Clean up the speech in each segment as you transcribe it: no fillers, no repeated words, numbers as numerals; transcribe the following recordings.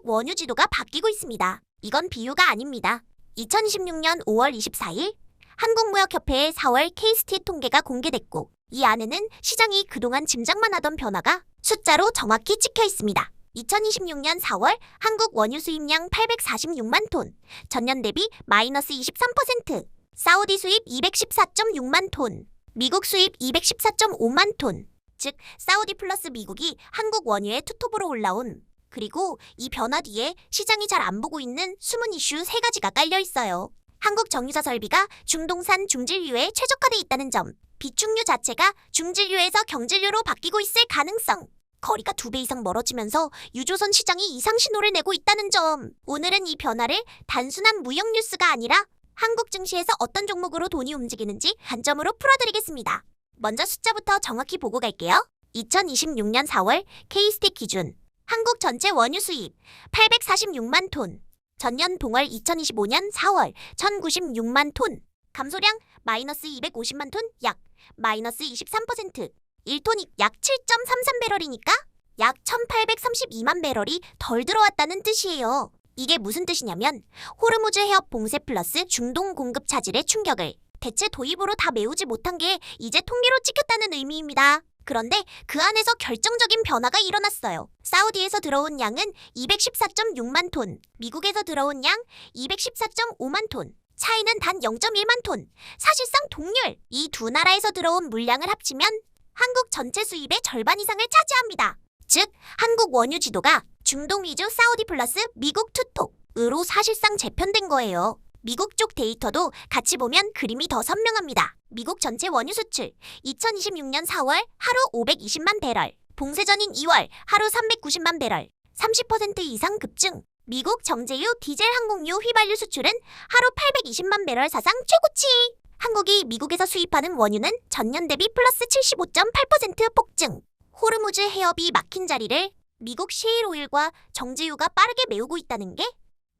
한국 원유 지도가 바뀌고 있습니다. 이건 비유가 아닙니다. 2026년 5월 24일 한국무역협회의 4월 K스틸 통계가 공개됐고 이 안에는 시장이 그동안 짐작만 하던 변화가 숫자로 정확히 찍혀 있습니다. 2026년 4월 한국 원유 수입량 846만 톤, 전년 대비 마이너스 23%, 사우디 수입 214.6만 톤, 미국 수입 214.5만 톤, 즉 사우디 플러스 미국이 한국 원유의 투톱으로 올라온, 그리고 이 변화 뒤에 시장이 잘 안 보고 있는 숨은 이슈 3가지가 깔려 있어요. 한국 정유사 설비가 중동산 중진류에 최적화돼 있다는 점, 비축유 자체가 중진류에서 경진류로 바뀌고 있을 가능성, 거리가 2배 이상 멀어지면서 유조선 시장이 이상 신호를 내고 있다는 점. 오늘은 이 변화를 단순한 무역 뉴스가 아니라 한국 증시에서 어떤 종목으로 돈이 움직이는지 관점으로 풀어드리겠습니다. 먼저 숫자부터 정확히 보고 갈게요. 2026년 4월 K스틸 기준 한국 전체 원유 수입 846만 톤, 전년 동월 2025년 4월 1096만 톤, 감소량 마이너스 250만 톤, 약 마이너스 23%, 1톤이 약 7.33배럴이니까 약 1832만 배럴이 덜 들어왔다는 뜻이에요. 이게 무슨 뜻이냐면 호르무즈 해협 봉쇄 플러스 중동 공급 차질의 충격을 대체 도입으로 다 메우지 못한 게 이제 통계로 찍혔다는 의미입니다. 그런데 그 안에서 결정적인 변화가 일어났어요. 사우디에서 들어온 양은 214.6만 톤, 미국에서 들어온 양 214.5만 톤, 차이는 단 0.1만 톤, 사실상 동률. 이 두 나라에서 들어온 물량을 합치면 한국 전체 수입의 절반 이상을 차지합니다. 즉, 한국 원유 지도가 중동 위주 사우디 플러스 미국 투톱으로 사실상 재편된 거예요. 미국 쪽 데이터도 같이 보면 그림이 더 선명합니다. 미국 전체 원유 수출 2026년 4월 하루 520만 배럴, 봉쇄 전인 2월 하루 390만 배럴, 30% 이상 급증. 미국 정제유, 디젤, 항공유, 휘발유 수출은 하루 820만 배럴 사상 최고치. 한국이 미국에서 수입하는 원유는 전년 대비 플러스 75.8% 폭증. 호르무즈 해협이 막힌 자리를 미국 셰일 오일과 정제유가 빠르게 메우고 있다는 게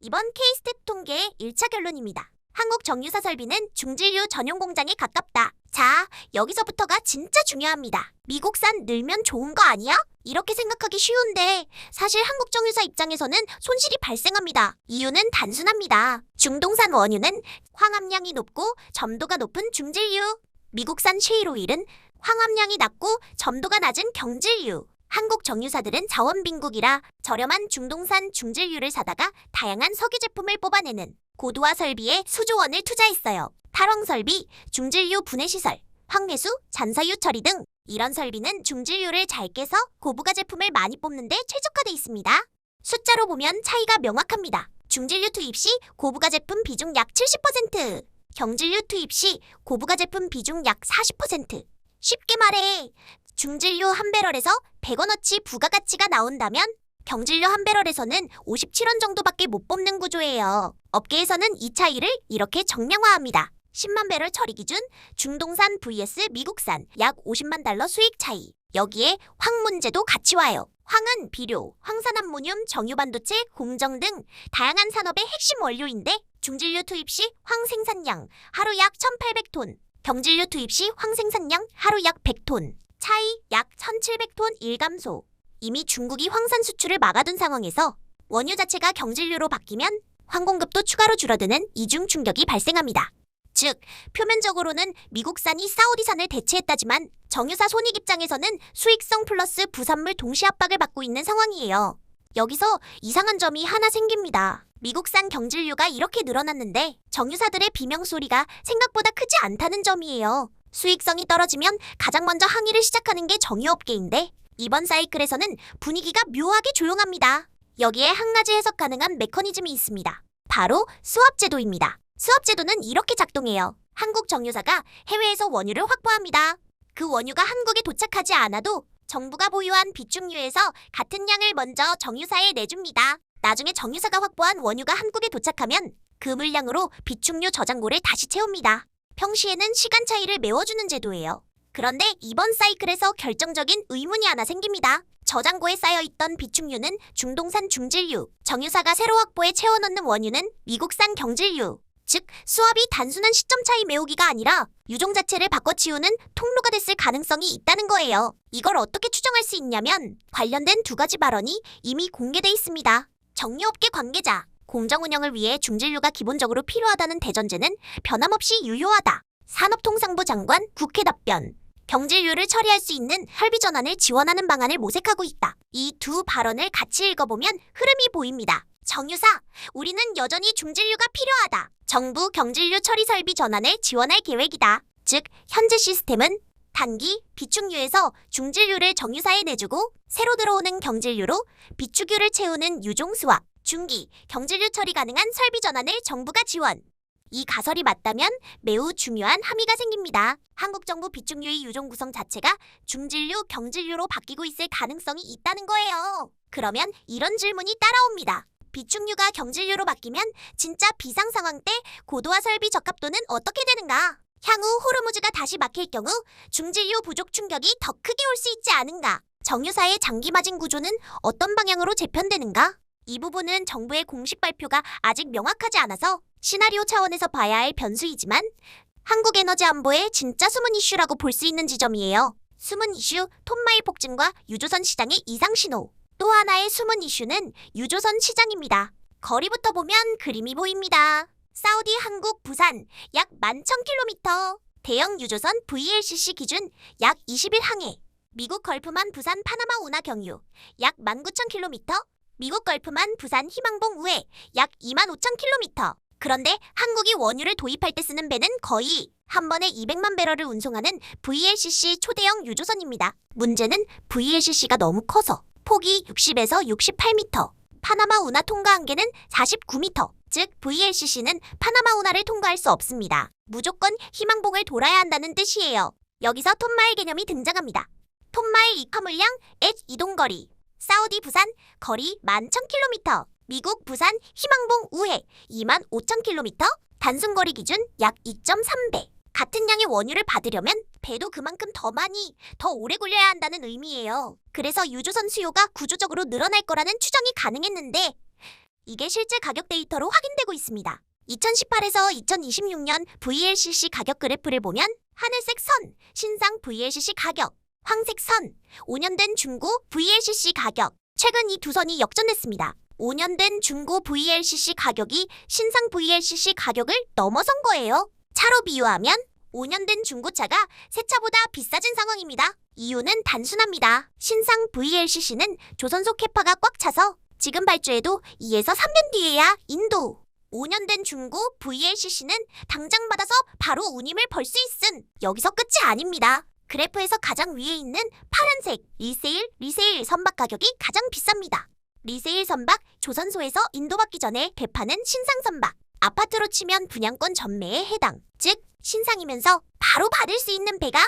이번 K스틸 통계의 1차 결론입니다. 한국 정유사 설비는 중진류 전용 공장에 가깝다. 자, 여기서부터가 진짜 중요합니다. 미국산 늘면 좋은 거 아니야? 이렇게 생각하기 쉬운데 사실 한국 정유사 입장에서는 손실이 발생합니다. 이유는 단순합니다. 중동산 원유는 황함량이 높고 점도가 높은 중진류, 미국산 셰일 오일은 황함량이 낮고 점도가 낮은 경진류. 한국 정유사들은 자원 빈국이라 저렴한 중동산 중진류를 사다가 다양한 석유 제품을 뽑아내는 고도화 설비에 수조 원을 투자했어요. 탈황 설비, 중진류 분해 시설, 황매수, 잔사유 처리 등 이런 설비는 중진류를 잘 깨서 고부가 제품을 많이 뽑는 데 최적화돼 있습니다. 숫자로 보면 차이가 명확합니다. 중진류 투입 시 고부가 제품 비중 약 70%, 경진류 투입 시 고부가 제품 비중 약 40%. 쉽게 말해 중진류 한 배럴에서 100원어치 부가가치가 나온다면 경진류 한 배럴에서는 57원 정도밖에 못 뽑는 구조예요. 업계에서는 이 차이를 이렇게 정량화합니다. 10만 배럴 처리 기준 중동산 vs 미국산 약 50만 달러 수익 차이. 여기에 황 문제도 같이 와요. 황은 비료, 황산암모늄, 정유반도체, 공정 등 다양한 산업의 핵심 원료인데 중진류 투입 시 황 생산량 하루 약 1,800톤, 경진류 투입 시 황 생산량 하루 약 100톤. 차이 약 1,700톤 일감소. 이미 중국이 황산 수출을 막아둔 상황에서 원유 자체가 경진류로 바뀌면 황공급도 추가로 줄어드는 이중 충격이 발생합니다. 즉, 표면적으로는 미국산이 사우디산을 대체했다지만 정유사 손익 입장에서는 수익성 플러스 부산물 동시 압박을 받고 있는 상황이에요. 여기서 이상한 점이 하나 생깁니다. 미국산 경진류가 이렇게 늘어났는데 정유사들의 비명소리가 생각보다 크지 않다는 점이에요. 수익성이 떨어지면 가장 먼저 항의를 시작하는 게 정유업계인데 이번 사이클에서는 분위기가 묘하게 조용합니다. 여기에 한 가지 해석 가능한 메커니즘이 있습니다. 바로 스왑제도입니다. 스왑제도는 이렇게 작동해요. 한국 정유사가 해외에서 원유를 확보합니다. 그 원유가 한국에 도착하지 않아도 정부가 보유한 비축유에서 같은 양을 먼저 정유사에 내줍니다. 나중에 정유사가 확보한 원유가 한국에 도착하면 그 물량으로 비축유 저장고를 다시 채웁니다. 평시에는 시간 차이를 메워주는 제도예요. 그런데 이번 사이클에서 결정적인 의문이 하나 생깁니다. 저장고에 쌓여있던 비축유는 중동산 중진류, 정유사가 새로 확보해 채워넣는 원유는 미국산 경진류. 즉, 스왑이 단순한 시점 차이 메우기가 아니라 유종 자체를 바꿔치우는 통로가 됐을 가능성이 있다는 거예요. 이걸 어떻게 추정할 수 있냐면 관련된 2가지 발언이 이미 공개돼 있습니다. 정유업계 관계자. 공정 운영을 위해 중진류가 기본적으로 필요하다는 대전제는 변함없이 유효하다. 산업통상부 장관 국회 답변. 경질류를 처리할 수 있는 설비 전환을 지원하는 방안을 모색하고 있다. 이 두 발언을 같이 읽어보면 흐름이 보입니다. 정유사, 우리는 여전히 중진류가 필요하다. 정부 경질류 처리 설비 전환을 지원할 계획이다. 즉, 현재 시스템은 단기 비축유에서 중질류를 정유사에 내주고 새로 들어오는 경질류로 비축유를 채우는 유종수와 중기 경질류 처리 가능한 설비 전환을 정부가 지원. 이 가설이 맞다면 매우 중요한 함의가 생깁니다. 한국 정부 비축유의 유종 구성 자체가 중질류, 경질류로 바뀌고 있을 가능성이 있다는 거예요. 그러면 이런 질문이 따라옵니다. 비축유가 경질류로 바뀌면 진짜 비상 상황 때 고도화 설비 적합도는 어떻게 되는가? 향후 호르무즈가 다시 막힐 경우 중질류 부족 충격이 더 크게 올 수 있지 않은가? 정유사의 장기 마진 구조는 어떤 방향으로 재편되는가? 이 부분은 정부의 공식 발표가 아직 명확하지 않아서 시나리오 차원에서 봐야 할 변수이지만 한국 에너지 안보의 진짜 숨은 이슈라고 볼 수 있는 지점이에요. 숨은 이슈, 톤마일 폭증과 유조선 시장의 이상 신호. 또 하나의 숨은 이슈는 유조선 시장입니다. 거리부터 보면 그림이 보입니다. 사우디 한국 부산 약 11,000km, 대형 유조선 VLCC 기준 약 20일 항해, 미국 걸프만 부산 파나마 운하 경유 약 19,000km, 미국 걸프만 부산 희망봉 우회 약 25,000km. 그런데 한국이 원유를 도입할 때 쓰는 배는 거의 한 번에 200만 배럴을 운송하는 VLCC 초대형 유조선입니다. 문제는 VLCC가 너무 커서 폭이 60에서 68m, 파나마 운하 통과 한계는 49m, 즉 VLCC는 파나마 운하를 통과할 수 없습니다. 무조건 희망봉을 돌아야 한다는 뜻이에요. 여기서 톤마일 개념이 등장합니다. 톤마일 이화물량 이동거리. 사우디 부산 거리 11,000km, 미국 부산 희망봉 우회 25,000km, 단순거리 기준 약 2.3배. 같은 양의 원유를 받으려면 배도 그만큼 더 많이, 더 오래 굴려야 한다는 의미예요. 그래서 유조선 수요가 구조적으로 늘어날 거라는 추정이 가능했는데 이게 실제 가격 데이터로 확인되고 있습니다. 2018에서 2026년 VLCC 가격 그래프를 보면 하늘색 선, 신상 VLCC 가격, 황색 선, 5년 된 중고 VLCC 가격. 최근 이 두 선이 역전됐습니다. 5년 된 중고 VLCC 가격이 신상 VLCC 가격을 넘어선 거예요. 차로 비유하면 5년 된 중고차가 새 차보다 비싸진 상황입니다. 이유는 단순합니다. 신상 VLCC는 조선소 캐파가 꽉 차서 지금 발주해도 2에서 3년 뒤에야 인도. 5년 된 중고 VLCC는 당장 받아서 바로 운임을 벌 수 있음. 여기서 끝이 아닙니다. 그래프에서 가장 위에 있는 파란색 리세일 선박 가격이 가장 비쌉니다. 리세일 선박 조선소에서 인도 받기 전에 배파는 신상 선박. 아파트로 치면 분양권 전매에 해당. 즉 신상이면서 바로 받을 수 있는 배가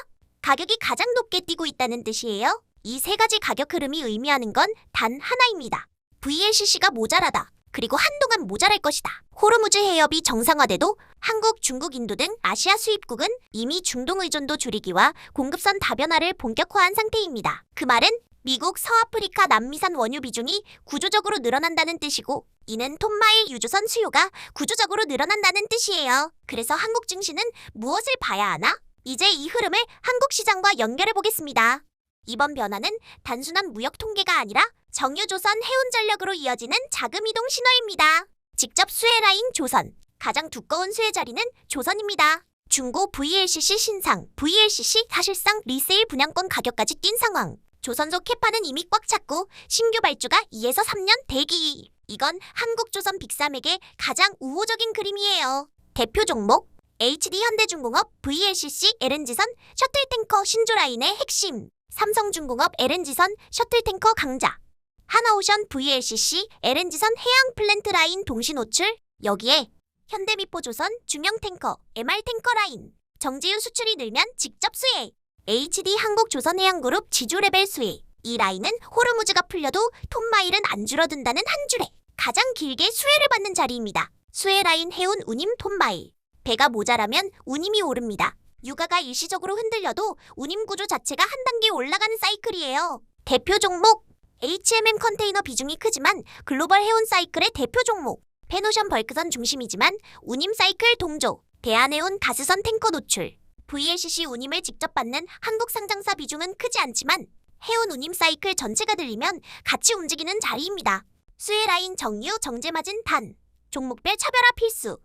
가격이 가장 높게 뛰고 있다는 뜻이에요. 이 세 가지 가격 흐름이 의미하는 건 단 하나입니다. VLCC가 모자라다. 그리고 한동안 모자랄 것이다. 호르무즈 해협이 정상화돼도 한국, 중국, 인도 등 아시아 수입국은 이미 중동 의존도 줄이기와 공급선 다변화를 본격화한 상태입니다. 그 말은 미국, 서아프리카, 남미산 원유 비중이 구조적으로 늘어난다는 뜻이고 이는 톤마일 유조선 수요가 구조적으로 늘어난다는 뜻이에요. 그래서 한국 증시는 무엇을 봐야 하나? 이제 이 흐름을 한국 시장과 연결해 보겠습니다. 이번 변화는 단순한 무역 통계가 아니라 정유조선 해운 전력으로 이어지는 자금 이동 신호입니다. 직접 수혜 라인 조선. 가장 두꺼운 수혜 자리는 조선입니다. 중고 VLCC 신상, VLCC 사실상 리세일 분양권 가격까지 뛴 상황. 조선소 캐파는 이미 꽉 찼고 신규 발주가 2에서 3년 대기. 이건 한국조선 빅3에게 가장 우호적인 그림이에요. 대표 종목 HD 현대중공업 VLCC LNG선 셔틀탱커 신조라인의 핵심. 삼성중공업 LNG선 셔틀탱커 강자. 하나오션 VLCC LNG선 해양 플랜트 라인 동시 노출. 여기에 현대미포조선 중형탱커 MR탱커 라인. 정제유 수출이 늘면 직접 수혜. HD 한국조선해양그룹 지주 레벨 수혜. 이 라인은 호르무즈가 풀려도 톤마일은 안 줄어든다는 한 줄에 가장 길게 수혜를 받는 자리입니다. 수혜 라인 해운 운임 톤마일. 배가 모자라면 운임이 오릅니다. 유가가 일시적으로 흔들려도 운임 구조 자체가 한 단계 올라가는 사이클이에요. 대표 종목 HMM 컨테이너 비중이 크지만 글로벌 해운 사이클의 대표 종목. 펜오션 벌크선 중심이지만 운임 사이클 동조. 대한해운 가스선 탱커 노출. VLCC 운임을 직접 받는 한국 상장사 비중은 크지 않지만 해운 운임 사이클 전체가 들리면 같이 움직이는 자리입니다. 수혜 라인 정유 정제마진 단. 종목별 차별화 필수.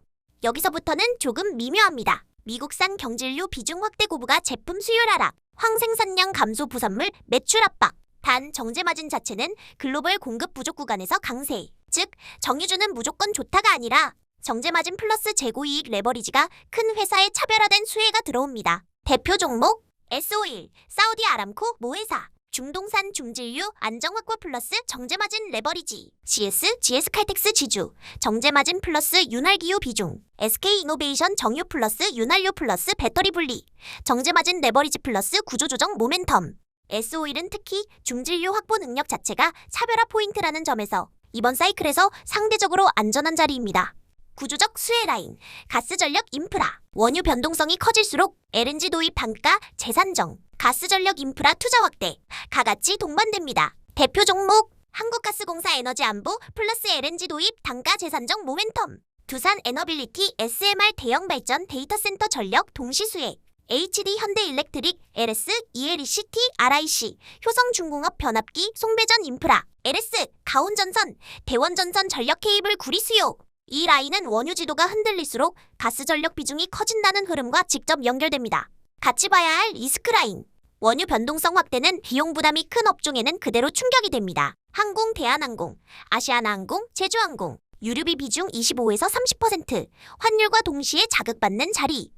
여기서부터는 조금 미묘합니다. 미국산 경질유 비중 확대 고부가 제품 수율 하락, 황생산량 감소 부산물 매출 압박. 단 정제마진 자체는 글로벌 공급 부족 구간에서 강세. 즉, 정유주는 무조건 좋다가 아니라 정제마진 플러스 재고이익 레버리지가 큰 회사에 차별화된 수혜가 들어옵니다. 대표 종목 S-오일, 사우디 아람코 모회사, 중동산 중질유 안정확보 플러스 정제마진 레버리지, GS칼텍스 지주, 정제마진 플러스 윤활기유 비중, SK이노베이션 정유 플러스 윤활유 플러스 배터리 분리, 정제마진 레버리지 플러스 구조조정 모멘텀. S-오일은 특히 중질유 확보 능력 자체가 차별화 포인트라는 점에서 이번 사이클에서 상대적으로 안전한 자리입니다. 구조적 수혜 라인, 가스전력 인프라. 원유 변동성이 커질수록 LNG 도입 단가 재산정, 가스전력 인프라 투자 확대, 가같이 동반됩니다. 대표 종목 한국가스공사 에너지안보 플러스 LNG 도입 단가 재산정 모멘텀, 두산 에너빌리티 SMR 대형 발전 데이터센터 전력 동시 수혜, HD 현대일렉트릭 LS ELECT RIC 효성중공업 변압기 송배전 인프라, LS 가온전선 대원전선 전력 케이블 구리 수요. 이 라인은 원유 지도가 흔들릴수록 가스 전력 비중이 커진다는 흐름과 직접 연결됩니다. 같이 봐야 할 리스크 라인. 원유 변동성 확대는 비용 부담이 큰 업종에는 그대로 충격이 됩니다. 항공, 대한항공, 아시아나항공, 제주항공, 유류비 비중 25에서 30%, 환율과 동시에 자극받는 자리.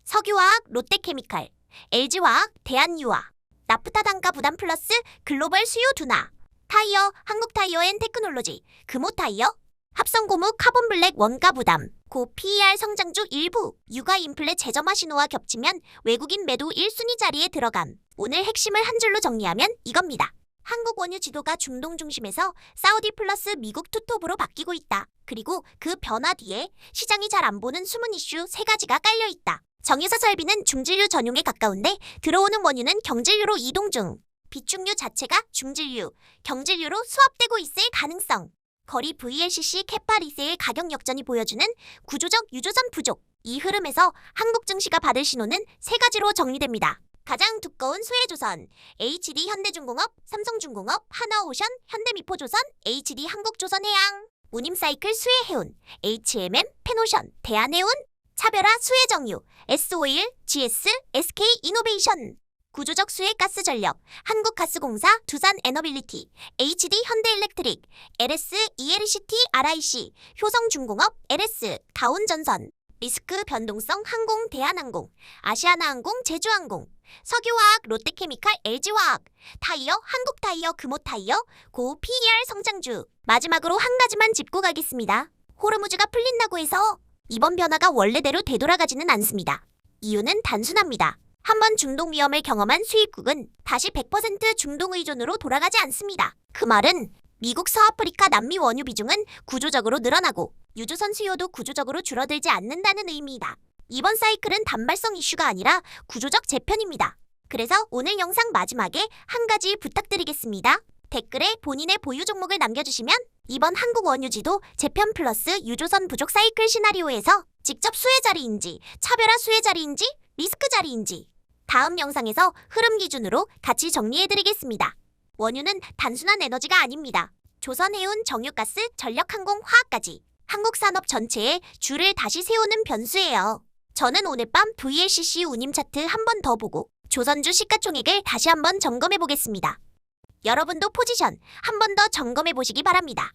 석유화학, 롯데케미칼, LG화학, 대한유화, 나프타 단가 부담 플러스 글로벌 수요 둔화. 타이어, 한국타이어앤테크놀로지, 금호타이어, 합성고무 카본블랙 원가 부담, 고 PER 성장주 일부, 육아 인플레 재점화 신호와 겹치면 외국인 매도 1순위 자리에 들어감. 오늘 핵심을 한 줄로 정리하면 이겁니다. 한국 원유 지도가 중동 중심에서 사우디 플러스 미국 투톱으로 바뀌고 있다. 그리고 그 변화 뒤에 시장이 잘 안 보는 숨은 이슈 3가지가 깔려 있다. 정유사 설비는 중질유 전용에 가까운데 들어오는 원유는 경질유로 이동 중. 비축유 자체가 중질유, 경질유로 수합되고 있을 가능성. 거리 VLCC 캐파 리세일 가격 역전이 보여주는 구조적 유조선 부족. 이 흐름에서 한국 증시가 받을 신호는 3가지로 정리됩니다. 가장 두꺼운 수혜조선, HD 현대중공업, 삼성중공업, 하나오션, 현대미포조선, HD 한국조선해양. 운임 사이클 수혜해운, HMM, 페노션, 대한해운. 차별화 수혜정유, S-오일, GS, SK이노베이션. 구조적 수혜 가스전력, 한국가스공사, 두산 에너빌리티, HD 현대일렉트릭, LS ELECT RIC, 효성중공업, LS 가온전선. 리스크 변동성 항공 대한항공, 아시아나항공 제주항공, 석유화학 롯데케미칼 LG화학, 타이어 한국타이어 금호타이어, 고 PER 성장주. 마지막으로 한 가지만 짚고 가겠습니다. 호르무즈가 풀린다고 해서 이번 변화가 원래대로 되돌아가지는 않습니다. 이유는 단순합니다. 한번 중동 위험을 경험한 수입국은 다시 100% 중동 의존으로 돌아가지 않습니다. 그 말은 미국 서아프리카 남미 원유 비중은 구조적으로 늘어나고 유조선 수요도 구조적으로 줄어들지 않는다는 의미이다. 이번 사이클은 단발성 이슈가 아니라 구조적 재편입니다. 그래서 오늘 영상 마지막에 한 가지 부탁드리겠습니다. 댓글에 본인의 보유 종목을 남겨주시면 이번 한국 원유지도 재편 플러스 유조선 부족 사이클 시나리오에서 직접 수혜 자리인지 차별화 수혜 자리인지 리스크 자리인지 다음 영상에서 흐름 기준으로 같이 정리해드리겠습니다. 원유는 단순한 에너지가 아닙니다. 조선해운, 정유가스, 전력항공, 화학까지 한국 산업 전체에 줄을 다시 세우는 변수예요. 저는 오늘 밤 VLCC 운임 차트 한 번 더 보고 조선주 시가총액을 다시 한번 점검해 보겠습니다. 여러분도 포지션 한 번 더 점검해 보시기 바랍니다.